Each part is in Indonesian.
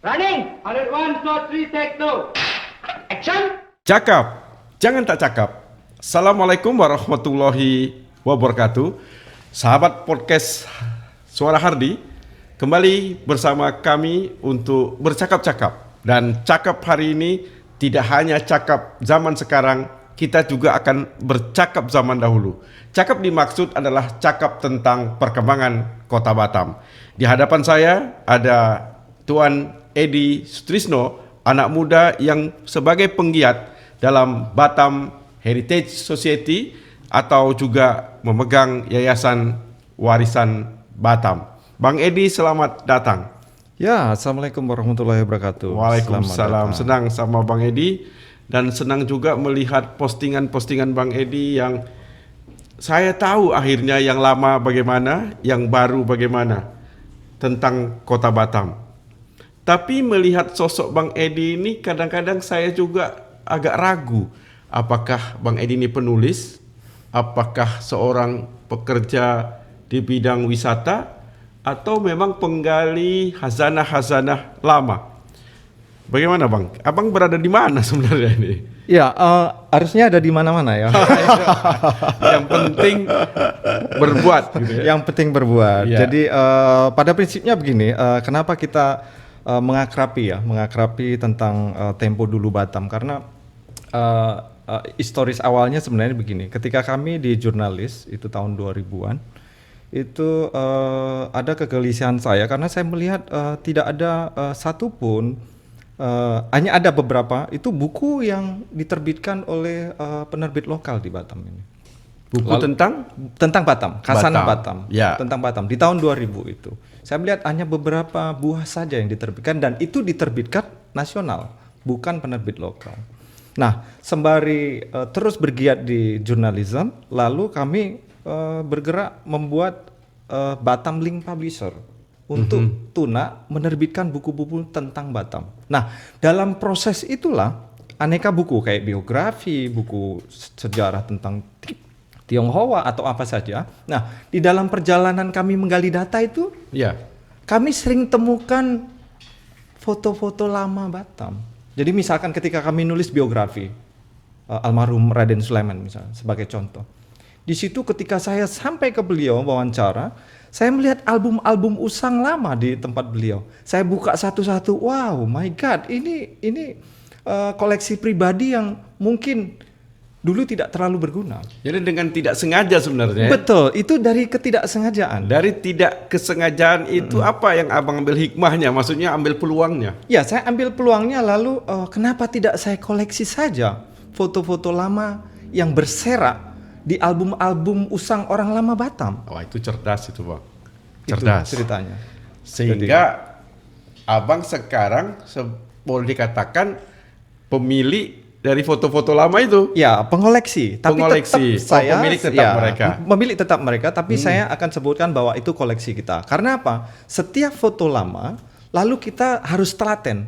Running. 101, shot 3, take 2. Action. Cakap, jangan tak cakap. Assalamualaikum warahmatullahi wabarakatuh. Sahabat podcast Suara Hardi, kembali bersama kami untuk bercakap-cakap. Dan cakap hari ini tidak hanya cakap zaman sekarang, kita juga akan bercakap zaman dahulu. Cakap dimaksud adalah cakap tentang perkembangan Kota Batam. Di hadapan saya ada Tuan Edi Sutrisno, anak muda yang sebagai penggiat dalam Batam Heritage Society atau juga memegang Yayasan Warisan Batam. Bang Edi, selamat datang. Ya, Assalamualaikum warahmatullahi wabarakatuh. Waalaikumsalam. Senang sama Bang Edi dan senang juga melihat postingan-postingan Bang Edi yang saya tahu akhirnya yang lama bagaimana, yang baru bagaimana tentang Kota Batam. Tapi melihat sosok Bang Edi ini kadang-kadang saya juga agak ragu. Apakah Bang Edi ini penulis? Apakah seorang pekerja di bidang wisata? Atau memang penggali hazanah-hazanah lama? Bagaimana Bang? Abang berada di mana sebenarnya ini? Ya, harusnya ada di mana-mana ya. Yang penting berbuat. Gitu ya? Yang penting berbuat. Ya. Jadi pada prinsipnya begini, kenapa kita mengakrapi tentang tempo dulu Batam? Karena historis awalnya sebenarnya begini. Ketika kami di jurnalis itu tahun 2000-an, itu ada kegelisahan saya karena saya melihat tidak ada satupun, hanya ada beberapa itu buku yang diterbitkan oleh penerbit lokal di Batam ini. Buku Tentang Batam, Khasanah Batam. Ya. Tentang Batam di tahun 2000 itu. Saya melihat hanya beberapa buah saja yang diterbitkan dan itu diterbitkan nasional, bukan penerbit lokal. Nah, sembari terus bergiat di jurnalisme, lalu kami bergerak membuat Batam Link Publisher untuk Tuna menerbitkan buku-buku tentang Batam. Nah, dalam proses itulah aneka buku kayak biografi, buku sejarah tentang Tionghoa atau apa saja. Nah, di dalam perjalanan kami menggali data itu, Ya. kami sering temukan foto-foto lama Batam. Jadi misalkan ketika kami nulis biografi almarhum Raden Sulaiman misalnya sebagai contoh. Di situ ketika saya sampai ke beliau wawancara, saya melihat album-album usang lama di tempat beliau. Saya buka satu-satu, wow, my God, ini koleksi pribadi yang mungkin dulu tidak terlalu berguna. Jadi dengan tidak sengaja sebenarnya. Betul, itu dari ketidaksengajaan. Dari tidak kesengajaan itu apa yang abang ambil hikmahnya? Maksudnya ambil peluangnya? Ya, saya ambil peluangnya lalu kenapa tidak saya koleksi saja foto-foto lama yang berserak di album-album usang orang lama Batam. Wah, itu cerdas itu Bang. Itu Cerdas. ceritanya. Sehingga abang sekarang boleh dikatakan pemilik dari foto-foto lama itu. Ya, pengoleksi. Tapi Pengoleksi. tetap saya Pemilik tetap mereka. Pemilik tetap mereka, tapi saya akan sebutkan bahwa itu koleksi kita. Karena apa? Setiap foto lama, lalu kita harus telaten.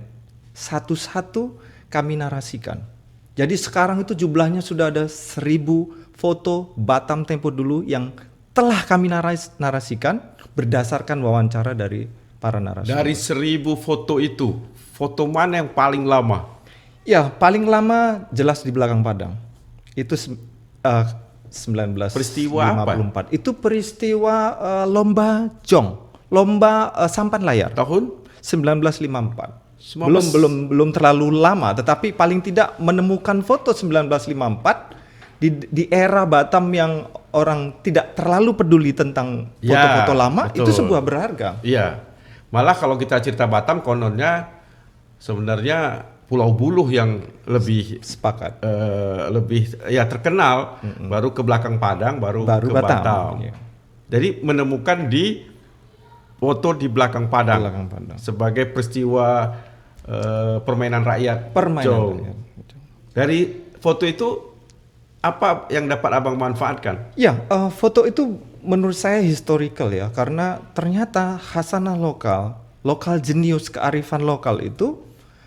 Satu-satu kami narasikan. Jadi sekarang itu jumlahnya sudah ada 1000 foto Batam tempo dulu yang telah kami narasikan berdasarkan wawancara dari para narasumber. Dari 1000 foto itu, foto mana yang paling lama? Ya, paling lama jelas di belakang Padang. Itu 1954. Peristiwa apa? Itu peristiwa lomba jong, lomba sampan layar. Tahun? 1954. Belum terlalu lama, tetapi paling tidak menemukan foto 1954 di era Batam yang orang tidak terlalu peduli tentang foto-foto lama, betul. itu sebuah berharga. Iya. Malah kalau kita cerita Batam kononnya sebenarnya Pulau Buluh yang lebih Sepakat. lebih ya terkenal, baru ke belakang Padang, baru ke Batam. Iya. Jadi menemukan di foto di belakang Padang, Belakang Padang. sebagai peristiwa permainan rakyat. Permainan Jong. rakyat. Dari foto itu apa yang dapat abang manfaatkan? Ya, foto itu menurut saya historical ya, karena ternyata khasanah lokal jenius kearifan lokal itu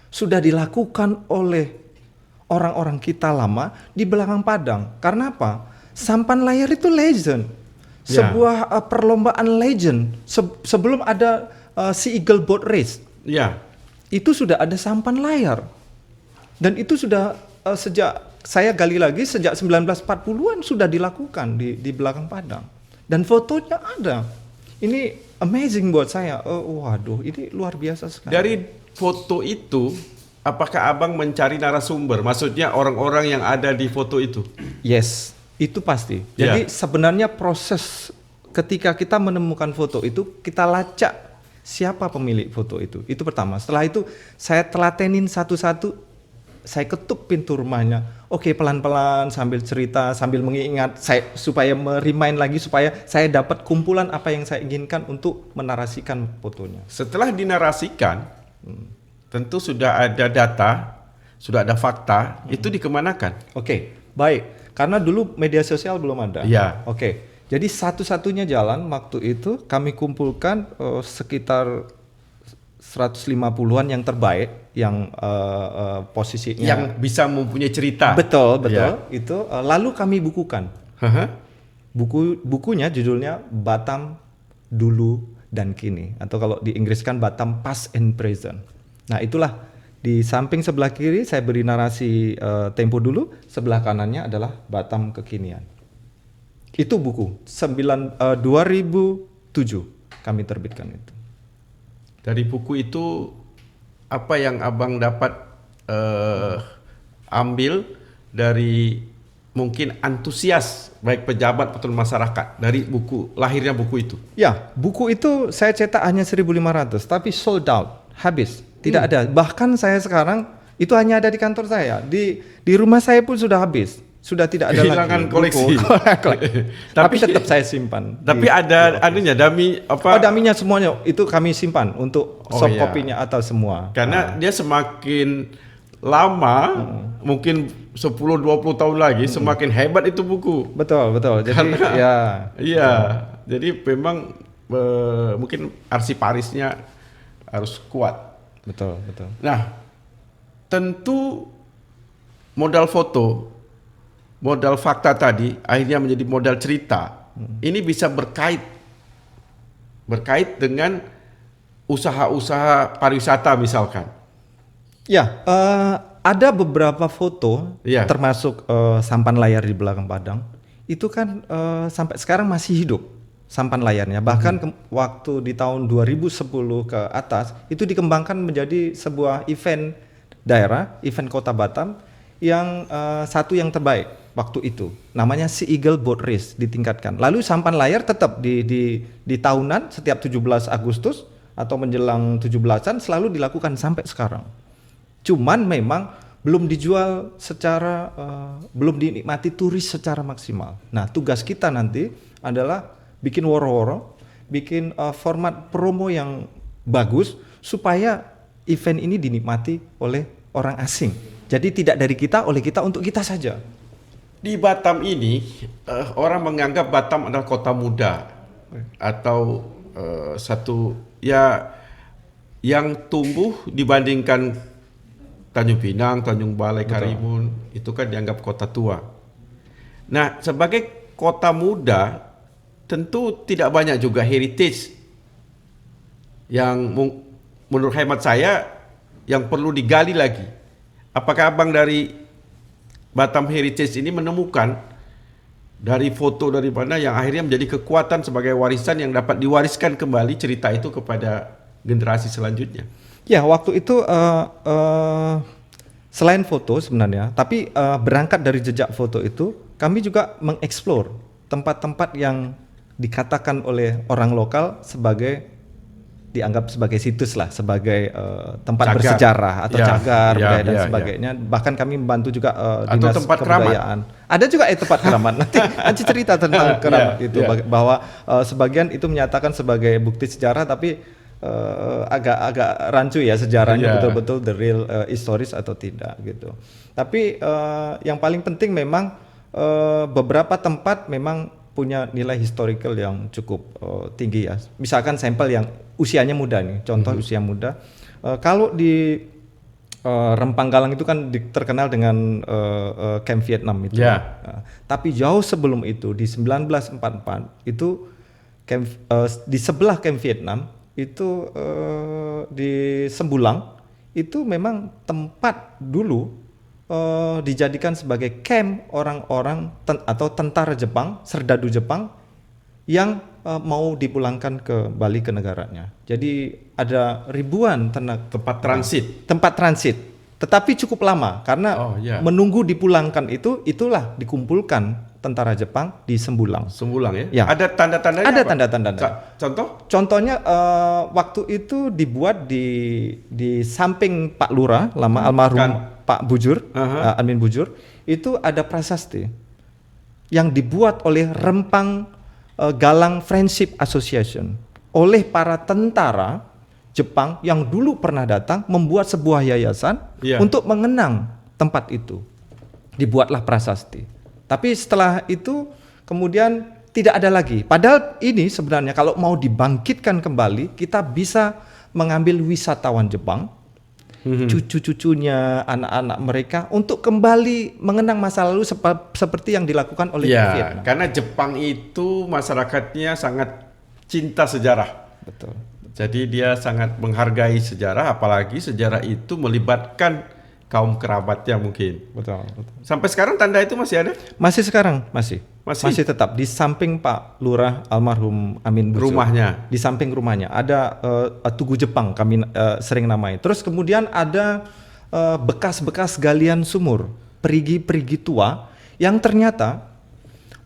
sudah dilakukan oleh orang-orang kita lama di belakang Padang. Karena apa? Sampan layar itu legend, sebuah perlombaan legend sebelum ada Sea Eagle Boat Race. Ya. itu sudah ada sampan layar. Dan itu sudah sejak saya gali lagi sejak 1940-an sudah dilakukan di belakang Padang. Dan fotonya ada. Ini amazing buat saya. Waduh, ini luar biasa sekali. Dari foto itu, apakah abang mencari narasumber? Maksudnya orang-orang yang ada di foto itu? Yes, itu pasti. Jadi sebenarnya proses ketika kita menemukan foto itu, kita lacak siapa pemilik foto itu. Itu pertama. Setelah itu saya telatenin satu-satu. Saya ketuk pintu rumahnya. Oke, pelan-pelan sambil cerita, sambil mengingat supaya merimain lagi supaya saya dapat kumpulan apa yang saya inginkan untuk menarasikan fotonya. Setelah dinarasikan, tentu sudah ada data, sudah ada fakta, itu dikemanakan? Oke, baik. Karena dulu media sosial belum ada. Iya. Oke. Jadi satu-satunya jalan waktu itu kami kumpulkan sekitar 150-an yang terbaik, yang posisinya Yang bisa mempunyai cerita. betul Ya. itu lalu kami bukukan. Bukunya judulnya Batam Dulu dan Kini, atau kalau di Inggris kan Batam Past and Present. Nah, itulah di samping sebelah kiri saya beri narasi tempo dulu, sebelah kanannya adalah Batam Kekinian. Itu buku 2007 kami terbitkan itu. Dari buku itu, apa yang abang dapat ambil dari mungkin antusias baik pejabat atau masyarakat dari buku, lahirnya buku itu? Ya, buku itu saya cetak hanya 1.500, tapi sold out, habis, tidak ada. Bahkan saya sekarang itu hanya ada di kantor saya, di rumah saya pun sudah habis, sudah tidak ada Kehilangan lagi koleksi. Tapi tetap saya simpan. Tapi ada anunya, dami apa? Daminya semuanya itu kami simpan untuk soft iya. copy-nya atau semua. Karena dia semakin lama, mungkin 10-20 tahun lagi, semakin hebat itu buku. Betul. Jadi Karena, iya, jadi memang mungkin arsiparisnya harus kuat. Betul. Nah, tentu modal foto, modal fakta tadi akhirnya menjadi modal cerita. Ini bisa berkait dengan usaha-usaha pariwisata misalkan. Ya, ada beberapa foto, Iya. termasuk sampan layar di belakang Padang. Itu kan sampai sekarang masih hidup sampan layarnya. Bahkan waktu di tahun 2010 ke atas itu dikembangkan menjadi sebuah event daerah, event Kota Batam yang satu yang terbaik waktu itu. Namanya Sea Eagle Boat Race ditingkatkan. Lalu sampan layar tetap di tahunan setiap 17 Agustus atau menjelang 17-an selalu dilakukan sampai sekarang. Cuman memang belum dijual secara belum dinikmati turis secara maksimal. Nah, tugas kita nanti adalah bikin woro-woro, bikin format promo yang bagus supaya event ini dinikmati oleh orang asing. Jadi tidak dari kita, oleh kita, untuk kita saja. Di Batam ini orang menganggap Batam adalah kota muda atau satu ya yang tumbuh dibandingkan Tanjung Pinang, Tanjung Balai, Karimun, itu kan dianggap kota tua. Nah, sebagai kota muda tentu tidak banyak juga heritage yang menurut hemat saya yang perlu digali lagi. Apakah abang dari Batam Heritage ini menemukan dari foto dari mana yang akhirnya menjadi kekuatan sebagai warisan yang dapat diwariskan kembali cerita itu kepada generasi selanjutnya? Ya, waktu itu selain foto sebenarnya, tapi berangkat dari jejak foto itu, kami juga mengeksplor tempat-tempat yang dikatakan oleh orang lokal sebagai dianggap sebagai situs lah, sebagai tempat bersejarah atau cagar budaya dan sebagainya. Bahkan kami membantu juga dinas tempat kebudayaan. Ada juga tempat keramat. Nanti cerita tentang keramat itu bahwa sebagian itu menyatakan sebagai bukti sejarah, tapi agak rancu ya sejarahnya betul-betul the real historis atau tidak gitu. Tapi yang paling penting memang beberapa tempat memang punya nilai historical yang cukup tinggi ya. Misalkan sampel yang usianya muda nih, contoh usia muda. Kalau di Rempang Galang itu kan terkenal dengan Camp Vietnam itu. Tapi jauh sebelum itu di 1944 itu di sebelah Camp Vietnam itu di Sembulang itu memang tempat dulu dijadikan sebagai camp orang-orang atau tentara Jepang, serdadu Jepang yang mau dipulangkan kembali ke negaranya. Jadi ada ribuan Tempat transit. tempat transit, tetapi cukup lama karena menunggu dipulangkan itulah dikumpulkan tentara Jepang di Sembulang. Sembulang ya? Ya. Ada tanda-tandanya Ada apa? tanda-tanda. Contoh? Contohnya waktu itu dibuat di samping Pak Lurah, lama almarhum Pak Bujur, Admin Bujur, itu ada prasasti yang dibuat oleh Rempang Galang Friendship Association oleh para tentara Jepang yang dulu pernah datang, membuat sebuah yayasan untuk mengenang tempat itu. Dibuatlah prasasti. Tapi setelah itu kemudian tidak ada lagi. Padahal ini sebenarnya kalau mau dibangkitkan kembali, kita bisa mengambil wisatawan Jepang, cucu-cucunya, anak-anak mereka untuk kembali mengenang masa lalu seperti yang dilakukan oleh Vietnam. Karena Jepang itu masyarakatnya sangat cinta sejarah. Betul. Jadi dia sangat menghargai sejarah, apalagi sejarah itu melibatkan kaum kerabatnya mungkin. Betul. Sampai sekarang tanda itu masih ada? Masih sekarang, masih tetap di samping Pak Lurah almarhum Amin Bujur. Rumahnya. Di samping rumahnya ada Tugu Jepang kami sering namai. Terus kemudian ada bekas-bekas galian sumur, perigi-perigi tua yang ternyata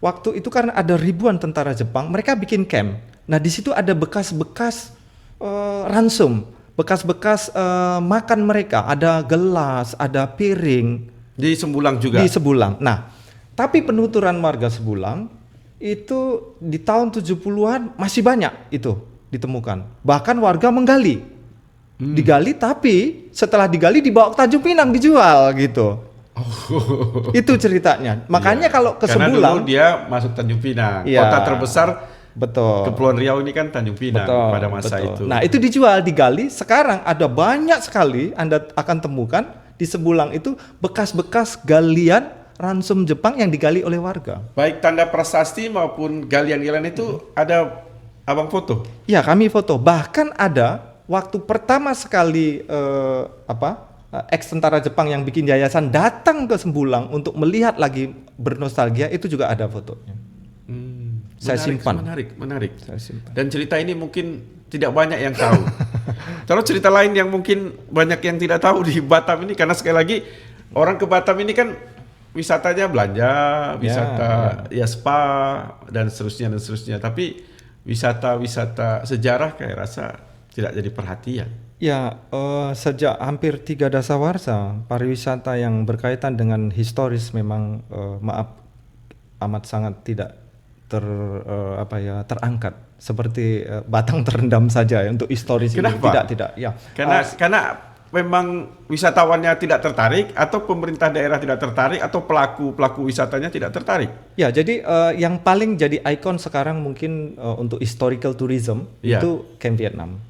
waktu itu karena ada ribuan tentara Jepang, mereka bikin camp. Nah, di situ ada bekas-bekas ransum, bekas-bekas makan mereka, ada gelas, ada piring. Di Sembulang juga? Di Sembulang. Nah, tapi penuturan warga Sembulang itu di tahun 70-an masih banyak itu ditemukan. Bahkan warga menggali. Digali, tapi setelah digali dibawa ke Tanjung Pinang dijual gitu. Itu ceritanya. Makanya kalau ke Karena Sembulang, dulu dia masuk Tanjung Pinang. Kota terbesar Kepulauan Riau ini kan Tanjung Pinang pada masa itu. Nah, itu dijual, digali. Sekarang ada banyak sekali Anda akan temukan di Sembulang itu bekas-bekas galian ransum Jepang yang digali oleh warga. Baik tanda prasasti maupun galian-galian itu ada abang foto? Ya, kami foto. Bahkan ada waktu pertama sekali ex tentara Jepang yang bikin yayasan datang ke Sembulang untuk melihat lagi bernostalgia, itu juga ada fotonya. Saya simpan. Menarik. Saya simpan. Dan cerita ini mungkin tidak banyak yang tahu. Terus cerita lain yang mungkin banyak yang tidak tahu di Batam ini, karena sekali lagi orang ke Batam ini kan wisatanya belanja, wisata spa dan seterusnya. Tapi wisata sejarah kayak rasa tidak jadi perhatian. Ya, sejak hampir 3 dasawarsa pariwisata yang berkaitan dengan historis memang amat sangat tidak terangkat, seperti batang terendam saja ya, untuk historis. Kenapa? Ini tidak ya. Karena memang wisatawannya tidak tertarik, atau pemerintah daerah tidak tertarik, atau pelaku wisatanya tidak tertarik. Ya, jadi yang paling jadi ikon sekarang mungkin untuk historical tourism itu Camp Vietnam.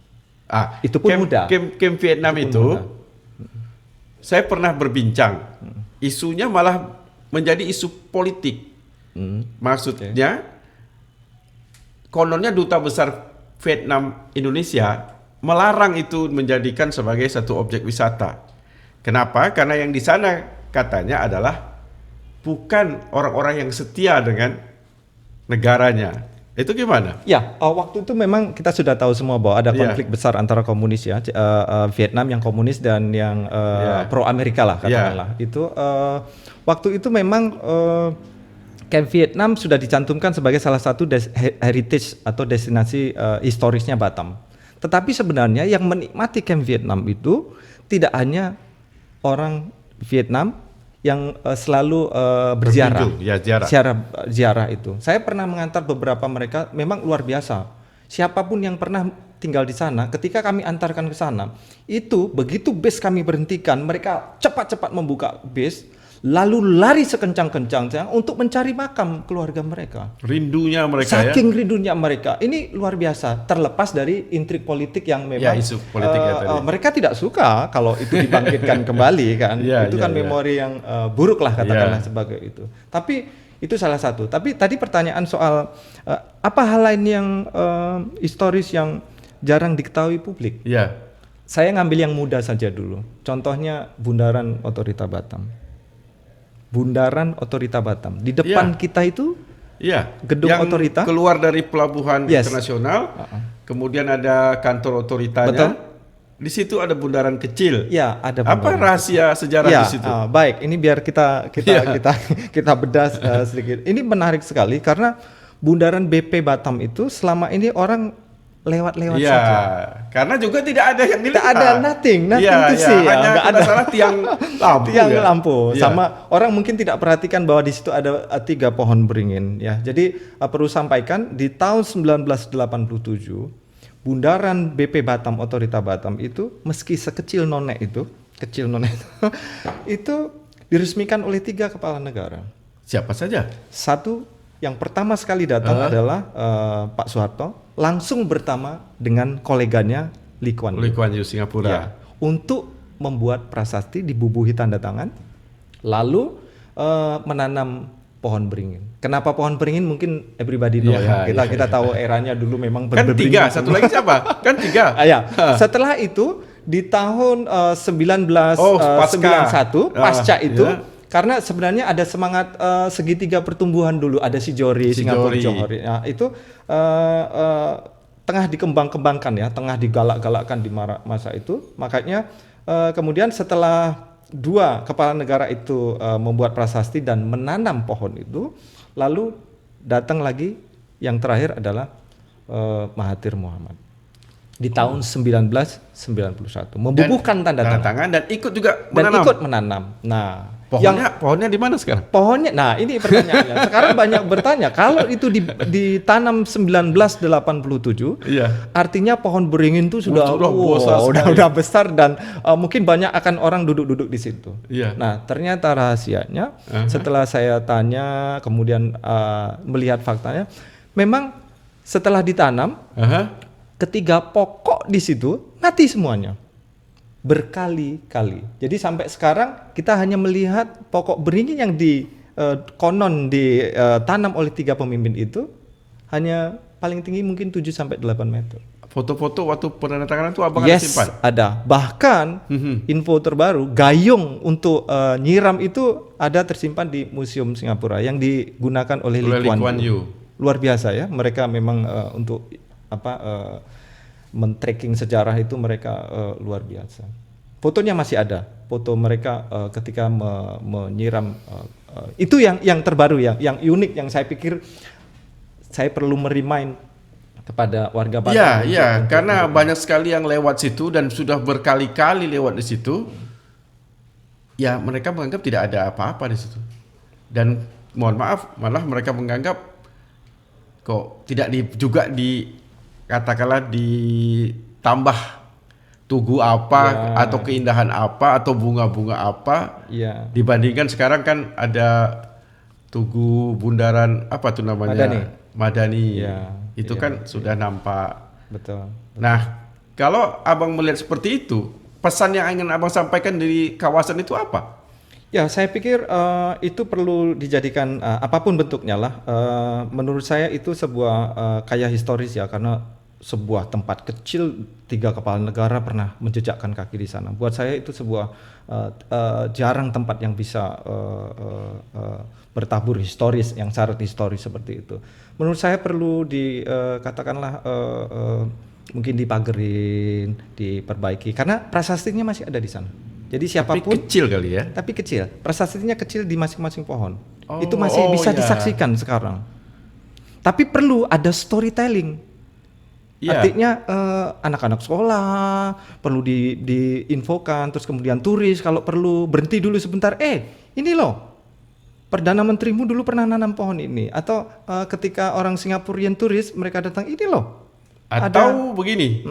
Itu pun mudah. Camp Vietnam itu saya pernah berbincang. Isunya malah menjadi isu politik. Maksudnya kononnya Duta Besar Vietnam Indonesia melarang itu menjadikan sebagai satu objek wisata. Kenapa? Karena yang di sana katanya adalah bukan orang-orang yang setia dengan negaranya. Itu gimana? Ya, waktu itu memang kita sudah tahu semua bahwa ada konflik besar antara komunis ya, Vietnam yang komunis dan yang pro Amerika lah katakanlah. Itu waktu itu memang Camp Vietnam sudah dicantumkan sebagai salah satu heritage atau destinasi historisnya Batam. Tetapi sebenarnya yang menikmati Camp Vietnam itu tidak hanya orang Vietnam yang selalu berziarah. Ziarah itu. Saya pernah mengantar beberapa mereka, memang luar biasa. Siapapun yang pernah tinggal di sana, ketika kami antarkan ke sana, itu begitu bus kami berhentikan, mereka cepat-cepat membuka bus, lalu lari sekencang-kencangnya untuk mencari makam keluarga mereka. Rindunya mereka. Saking rindunya mereka. Ini luar biasa. Terlepas dari intrik politik yang memang isu politik tadi. Mereka tidak suka kalau itu dibangkitkan kembali kan. Itu kan memori yang buruk lah katakanlah sebagai itu. Tapi itu salah satu. Tapi tadi pertanyaan soal apa hal lain yang historis yang jarang diketahui publik. Saya ngambil yang mudah saja dulu. Contohnya Bundaran Otorita Batam. Bundaran Otorita Batam. Di depan kita itu Iya. gedung yang otorita. keluar dari pelabuhan Yes. internasional, kemudian ada kantor otoritanya. Betul. Di situ ada bundaran kecil. Ya, ada Apa bundaran. rahasia sejarah Ya, di situ? baik. Ini biar kita Ya. kita bedah sedikit. Ini menarik sekali karena Bundaran BP Batam itu selama ini orang lewat-lewat Iya, saja. karena juga tidak ada yang Tidak dilihat. ada nothing Iya, to iya, see ya. hanya Nggak ada salah tiang lampu. tiang ya. lampu. Iya. Sama orang mungkin tidak perhatikan bahwa di situ ada 3 pohon beringin ya. Jadi perlu sampaikan di tahun 1987 Bundaran BP Batam Otorita Batam itu meski sekecil nonek itu, itu diresmikan oleh 3 kepala negara. Siapa saja? Satu yang pertama sekali datang adalah Pak Soeharto, langsung bertama dengan koleganya Lee Kuan Yew. Lee Kuan Yew Singapura. Ya, untuk membuat prasasti dibubuhi tanda tangan, lalu menanam pohon beringin. Kenapa pohon beringin? Mungkin everybody know Iya, ya. Kita iya. tahu eranya dulu memang Kan 3, beringin satu semua. lagi siapa? Kan 3. Ya. Setelah itu di tahun 1991 pasca itu, iya. karena sebenarnya ada semangat segitiga pertumbuhan dulu, ada Shijori, Singapura Shijori. Johori. Nah, itu tengah dikembang-kembangkan ya, tengah digalak-galakkan di masa itu. Makanya kemudian setelah 2 kepala negara itu membuat prasasti dan menanam pohon itu, lalu datang lagi yang terakhir adalah Mahathir Mohamad di tahun 1991 membubuhkan tanda tangan dan ikut juga dan menanam. ikut menanam. Nah, Pohonnya di mana sekarang? pohonnya, nah ini pertanyaannya. Sekarang banyak bertanya, kalau itu ditanam 1987, Iya. artinya pohon beringin itu sudah besar sekali. udah besar dan mungkin banyak akan orang duduk-duduk di situ. Iya. Nah, ternyata rahasianya setelah saya tanya, kemudian melihat faktanya, memang setelah ditanam, ketiga pokok di situ mati semuanya. Berkali-kali. Jadi sampai sekarang kita hanya melihat pokok beringin yang konon ditanam oleh 3 pemimpin itu hanya paling tinggi mungkin 7 sampai 8 meter. Foto-foto waktu penandatanganan itu abang Yes, ada simpan? ada. Bahkan info terbaru, gayung untuk nyiram itu ada tersimpan di Museum Singapura yang digunakan oleh Lee Kuan Yew. Luar biasa ya, mereka memang untuk men-tracking sejarah itu mereka luar biasa. Fotonya masih ada, foto mereka ketika menyiram itu yang terbaru yang unik, yang saya pikir saya perlu merimain kepada warga Batam. Iya, karena banyak sekali yang lewat situ dan sudah berkali-kali lewat di situ. Ya, mereka menganggap tidak ada apa-apa di situ. Dan mohon maaf, malah mereka menganggap kok tidak juga katakanlah ditambah tugu apa atau keindahan apa atau bunga-bunga apa dibandingkan sekarang kan ada tugu bundaran apa tuh namanya Madani itu kan sudah nampak. Betul. Nah, kalau abang melihat seperti itu, pesan yang ingin abang sampaikan dari kawasan itu apa? Ya, saya pikir itu perlu dijadikan apapun bentuknya lah. Menurut saya itu sebuah kaya historis ya, karena sebuah tempat kecil 3 kepala negara pernah menjejakkan kaki di sana. Buat saya itu sebuah jarang tempat yang bisa bertabur historis, yang syarat historis seperti itu. Menurut saya perlu katakanlah mungkin dipagerin, diperbaiki, karena prasastinya masih ada di sana. Jadi siapapun. Tapi kecil kali ya? Tapi kecil. Prasastinya kecil di masing-masing pohon. Itu masih bisa disaksikan sekarang. Tapi perlu ada storytelling. Artinya anak-anak sekolah perlu diinfokan, terus kemudian turis kalau perlu berhenti dulu sebentar. Ini loh, Perdana Menterimu dulu pernah nanam pohon ini. Atau ketika orang Singaporean turis mereka datang, ini loh. Atau begini,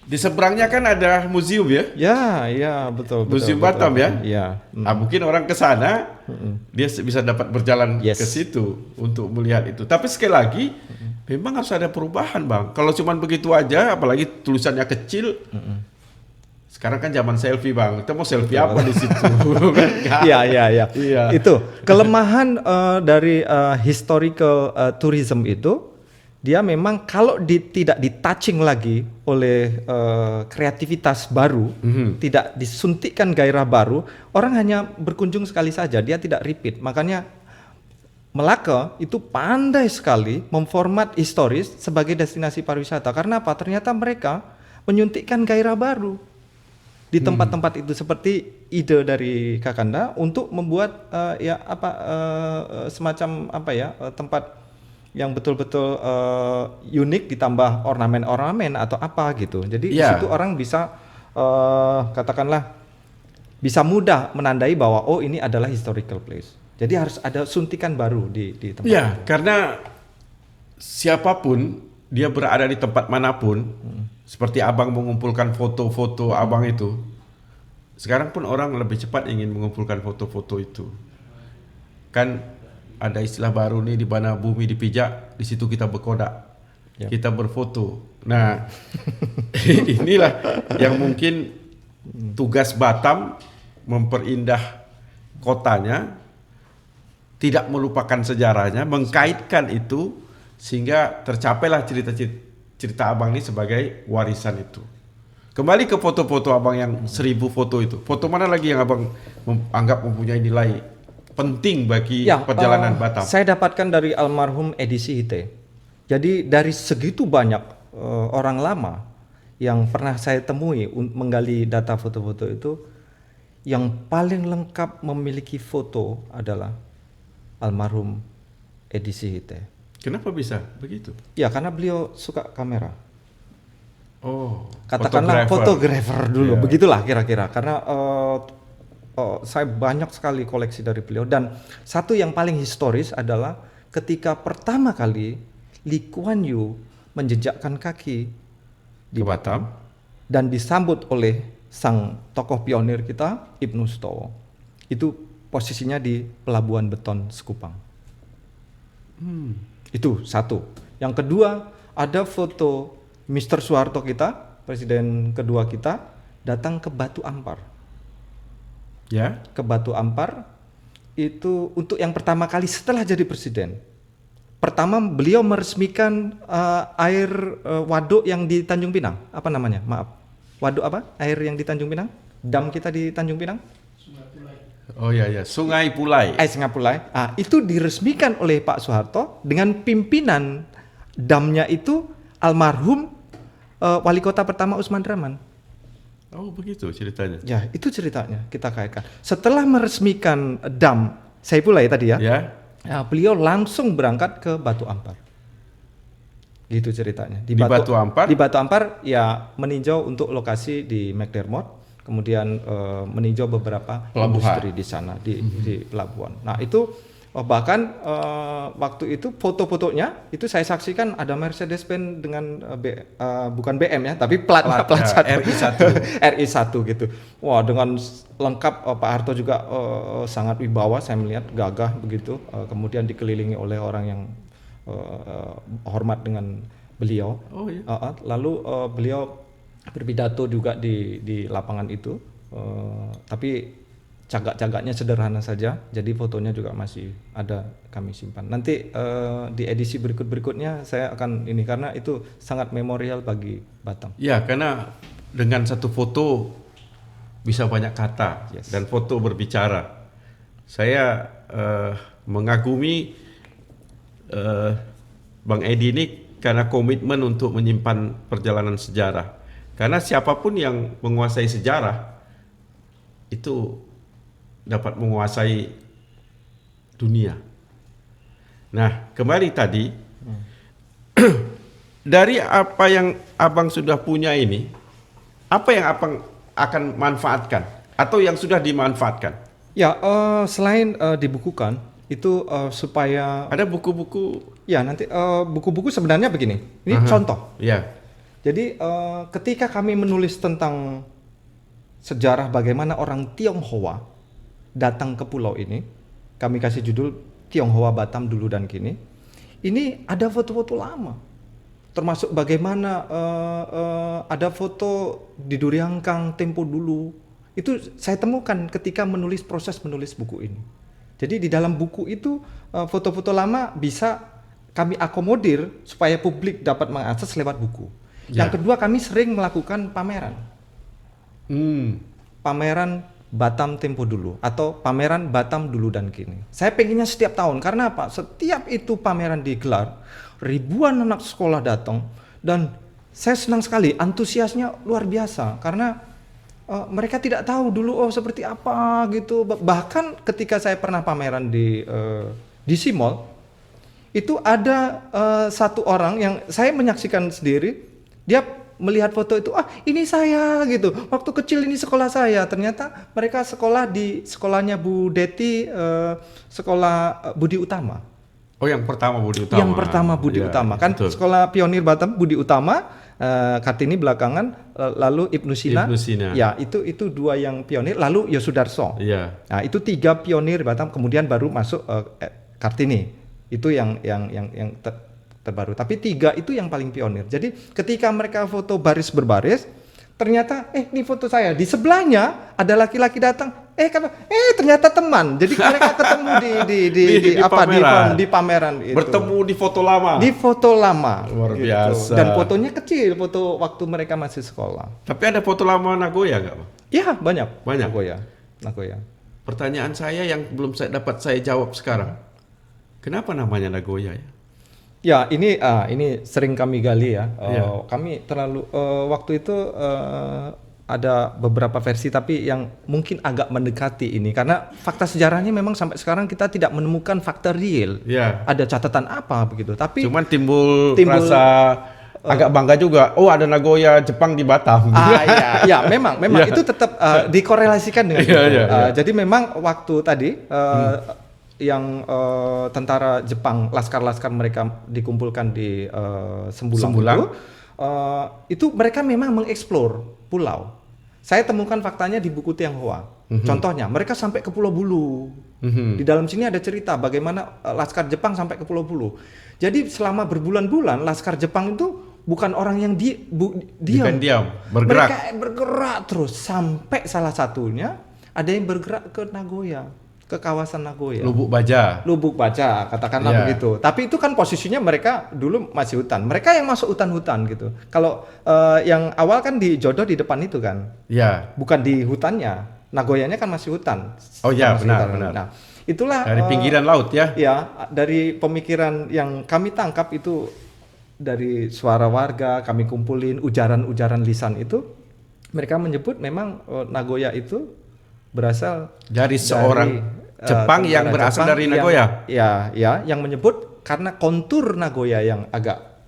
di seberangnya kan ada museum ya? Ya, betul. Museum Batam ya? Iya. Mungkin orang ke sana, dia bisa dapat berjalan ke situ untuk melihat itu. Tapi sekali lagi, memang harus ada perubahan bang. Kalau cuma begitu aja, apalagi tulisannya kecil, sekarang kan zaman selfie bang. Kita mau selfie apa di situ? Iya. Itu kelemahan dari historical tourism itu dia memang kalau tidak di-touching lagi oleh kreativitas baru, tidak disuntikkan gairah baru, orang hanya berkunjung sekali saja, dia tidak repeat. Makanya Melaka itu pandai sekali memformat historis sebagai destinasi pariwisata. Karena apa? Ternyata mereka menyuntikkan gairah baru di tempat-tempat itu, seperti ide dari Kakanda untuk membuat semacam tempat yang betul-betul unik ditambah ornamen-ornamen atau apa gitu. Jadi di situ orang bisa katakanlah bisa mudah menandai bahwa oh ini adalah historical place. Jadi harus ada suntikan baru di tempat itu. Karena siapapun dia berada di tempat manapun, seperti abang mengumpulkan foto-foto abang itu, sekarang pun orang lebih cepat ingin mengumpulkan foto-foto itu. Kan ada istilah baru nih, di mana bumi dipijak, di situ kita berkodak, kita berfoto. Nah, inilah yang mungkin tugas Batam memperindah kotanya, tidak melupakan sejarahnya, mengkaitkan itu sehingga tercapailah cerita abang ini sebagai warisan itu. Kembali ke foto-foto abang yang 1000 foto itu. Foto mana lagi yang abang anggap mempunyai nilai penting bagi perjalanan Batam? Saya dapatkan dari almarhum Edi Sihite. Jadi dari segitu banyak orang lama yang pernah saya temui menggali data foto-foto itu, yang paling lengkap memiliki foto adalah almarhum Edi Sihite. Kenapa bisa begitu? Ya karena beliau suka kamera. Oh, katakanlah fotografer dulu, begitulah kira-kira. Karena saya banyak sekali koleksi dari beliau, dan satu yang paling historis adalah ketika pertama kali Lee Kuan Yew menjejakkan kaki di Batam dan disambut oleh sang tokoh pionir kita Ibnu Sutowo. Itu posisinya di Pelabuhan Beton Sekupang. Itu satu. Yang kedua, ada foto Mr. Soeharto kita, presiden kedua kita, datang ke Batu Ampar. Ya. Ke Batu Ampar itu untuk yang pertama kali setelah jadi presiden. Pertama beliau meresmikan air waduk yang di Tanjung Pinang. Apa namanya? Maaf. Waduk apa? Air yang di Tanjung Pinang? Dam kita di Tanjung Pinang? Oh ya, Sungai Pulai. Sungai Pulai. Itu diresmikan oleh Pak Soeharto dengan pimpinan damnya itu almarhum wali kota pertama Usman Draman. Oh begitu ceritanya. Ya itu ceritanya kita kaitkan. Setelah meresmikan dam Saipulai tadi ya, beliau langsung berangkat ke Batu Ampar. Gitu ceritanya. Di Batu Ampar? Di Batu Ampar ya meninjau untuk lokasi di McDermott. Kemudian meninjau beberapa industri di sana di pelabuhan. Nah itu bahkan waktu itu foto-fotonya itu saya saksikan ada Mercedes-Benz dengan bukan BM ya, tapi plat 1 RI1 gitu. Wah dengan lengkap. Pak Harto juga sangat wibawa, saya melihat gagah begitu. Kemudian dikelilingi oleh orang yang hormat dengan beliau. Lalu beliau berpidato juga di lapangan itu, tapi cagak-cagaknya sederhana saja, jadi fotonya juga masih ada kami simpan. Nanti di edisi berikut-berikutnya saya akan ini, karena itu sangat memorial bagi Batam. Ya, karena dengan satu foto bisa banyak kata, dan foto berbicara. Saya mengagumi Bang Edi ini karena komitmen untuk menyimpan perjalanan sejarah. Karena siapapun yang menguasai sejarah itu dapat menguasai dunia. Nah, kembali tadi dari apa yang abang sudah punya ini, apa yang abang akan manfaatkan atau yang sudah dimanfaatkan? Ya, selain dibukukan itu supaya ada buku-buku. Ya, nanti buku-buku sebenarnya begini. Ini contoh. Ya. Jadi ketika kami menulis tentang sejarah bagaimana orang Tionghoa datang ke pulau ini, kami kasih judul Tionghoa Batam Dulu dan Kini. Ini ada foto-foto lama, termasuk bagaimana ada foto di Duriangkang tempo dulu. Itu saya temukan ketika proses menulis buku ini. Jadi di dalam buku itu foto-foto lama bisa kami akomodir supaya publik dapat mengakses lewat buku. Ya. Yang kedua, kami sering melakukan pameran. Pameran Batam Tempo Dulu atau pameran Batam Dulu dan Kini. Saya pengennya setiap tahun karena apa? Setiap itu pameran digelar, ribuan anak sekolah datang dan saya senang sekali, antusiasnya luar biasa karena mereka tidak tahu dulu seperti apa gitu. Bahkan ketika saya pernah pameran di DC Mall, itu ada satu orang yang saya menyaksikan sendiri, dia melihat foto itu, ini saya gitu, waktu kecil ini sekolah saya. Ternyata mereka sekolah di sekolahnya Bu Deti, sekolah Budi Utama. Oh, yang pertama Budi Utama. Yang pertama Budi Utama kan, betul. Sekolah Pionir Batam Budi Utama, Kartini belakangan, lalu Ibnu Sina. Ya, itu dua yang pionir, lalu Yosudarso. Iya. Nah, itu 3 pionir Batam, kemudian baru masuk Kartini. Itu yang terbaru. Tapi 3 itu yang paling pionir. Jadi ketika mereka foto baris berbaris, ternyata ini foto saya. Di sebelahnya ada laki-laki datang. Ternyata teman. Jadi mereka ketemu di pameran itu. Bertemu di foto lama. Di foto lama. Luar gitu. biasa. Dan fotonya kecil, foto waktu mereka masih sekolah. Tapi ada foto lama Nagoya nggak, Pak? Iya, banyak. Banyak. Nagoya. Pertanyaan saya yang belum dapat saya jawab sekarang. Kenapa namanya Nagoya ya? Ya, ini sering kami gali ya. Iya. Kami terlalu waktu itu ada beberapa versi, tapi yang mungkin agak mendekati ini karena fakta sejarahnya memang sampai sekarang kita tidak menemukan fakta real. Iya. Ada catatan apa begitu. Tapi Cuman timbul rasa agak bangga juga. Oh, ada Nagoya Jepang di Batam. Ya, memang Iya. itu tetap dikorelasikan dengan itu. Iya. Jadi memang waktu tadi yang tentara Jepang, laskar-laskar mereka dikumpulkan di Sembulang. Itu mereka memang mengeksplor pulau. Saya temukan faktanya di buku Tionghoa. Contohnya, mereka sampai ke Pulau Bulu. Di dalam sini ada cerita bagaimana laskar Jepang sampai ke Pulau Bulu. Jadi selama berbulan-bulan laskar Jepang itu bukan orang yang diam, bergerak. Mereka bergerak terus sampai salah satunya ada yang bergerak ke Nagoya, ke kawasan Nagoya. Lubuk Baja, katakanlah begitu. Tapi itu kan posisinya mereka dulu masih hutan. Mereka yang masuk hutan-hutan gitu. Kalau yang awal kan di Jodoh di depan itu kan. Ya. Bukan di hutannya. Nagoyanya kan masih hutan. Oh ya, Masih benar. hutan. Nah, itulah Dari pinggiran laut ya. Ya, dari pemikiran yang kami tangkap itu dari suara warga, kami kumpulin ujaran-ujaran lisan itu, mereka menyebut memang Nagoya itu berasal dari seorang Jepang yang berasal dari Nagoya. Yang menyebut karena kontur Nagoya yang agak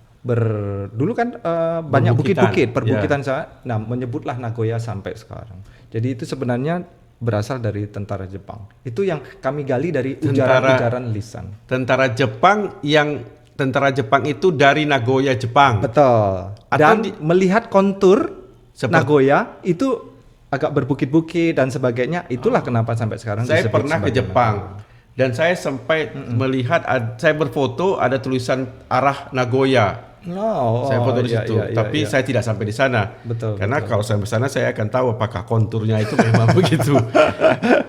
dulu kan banyak bukit-bukit, perbukitan sana. Nah, menyebutlah Nagoya sampai sekarang. Jadi itu sebenarnya berasal dari tentara Jepang. Itu yang kami gali dari ujaran-ujaran lisan. Tentara Jepang itu dari Nagoya, Jepang. Betul. Dan melihat kontur Nagoya itu agak berbukit-bukit dan sebagainya, itulah kenapa sampai sekarang saya pernah ke Jepang dan saya sampai melihat, saya berfoto ada tulisan arah Nagoya. Saya foto di situ, tapi saya tidak sampai di sana. Karena kalau saya bersana saya akan tahu apakah konturnya itu memang begitu.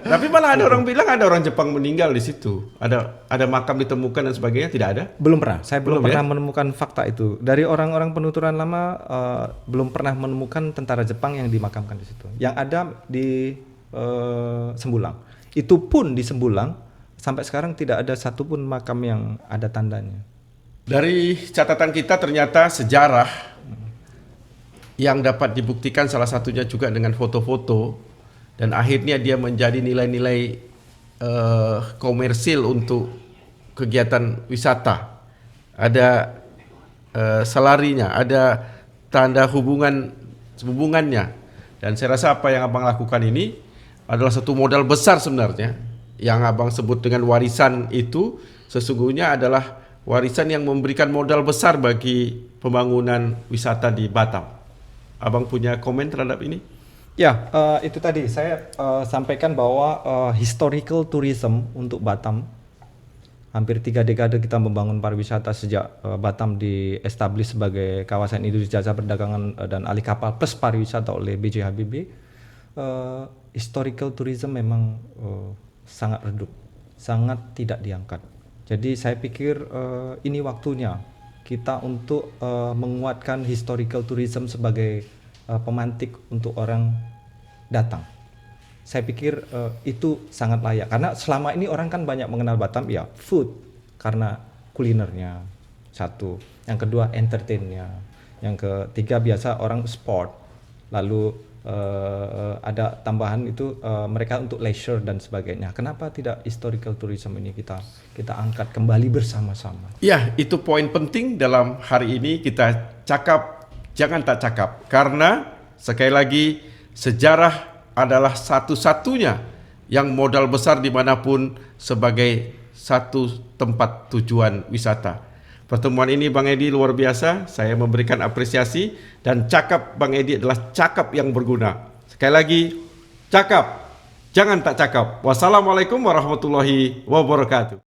Tapi malah ada orang bilang ada orang Jepang meninggal di situ. Ada makam ditemukan dan sebagainya, tidak ada? Belum pernah. Saya belum pernah menemukan fakta itu. Dari orang-orang penuturan lama belum pernah menemukan tentara Jepang yang dimakamkan di situ. Yang ada di Sembulang. Itu pun di Sembulang sampai sekarang tidak ada satupun makam yang ada tandanya. Dari catatan kita ternyata sejarah yang dapat dibuktikan salah satunya juga dengan foto-foto, dan akhirnya dia menjadi nilai-nilai komersil untuk kegiatan wisata. Ada salarinya, ada tanda hubungannya, dan saya rasa apa yang abang lakukan ini adalah satu modal besar sebenarnya. Yang abang sebut dengan warisan itu sesungguhnya adalah warisan yang memberikan modal besar bagi pembangunan wisata di Batam. Abang punya komen terhadap ini? Ya, itu tadi saya sampaikan bahwa historical tourism untuk Batam, hampir 3 dekade kita membangun pariwisata sejak Batam di-establish sebagai kawasan industri jasa perdagangan dan alih kapal plus pariwisata oleh B.J. Habibie. Historical tourism memang sangat redup, sangat tidak diangkat. Jadi saya pikir ini waktunya kita untuk menguatkan historical tourism sebagai pemantik untuk orang datang. Saya pikir itu sangat layak karena selama ini orang kan banyak mengenal Batam ya food karena kulinernya satu, yang kedua entertainnya, yang ketiga biasa orang sport, lalu ada tambahan itu mereka untuk leisure dan sebagainya. Kenapa tidak historical tourism ini kita angkat kembali bersama-sama? Ya, itu poin penting dalam hari ini kita cakap jangan tak cakap karena sekali lagi sejarah adalah satu-satunya yang modal besar dimanapun sebagai satu tempat tujuan wisata. Pertemuan ini Bang Edi luar biasa, saya memberikan apresiasi dan cakap Bang Edi adalah cakap yang berguna. Sekali lagi, cakap, jangan tak cakap. Wassalamualaikum warahmatullahi wabarakatuh.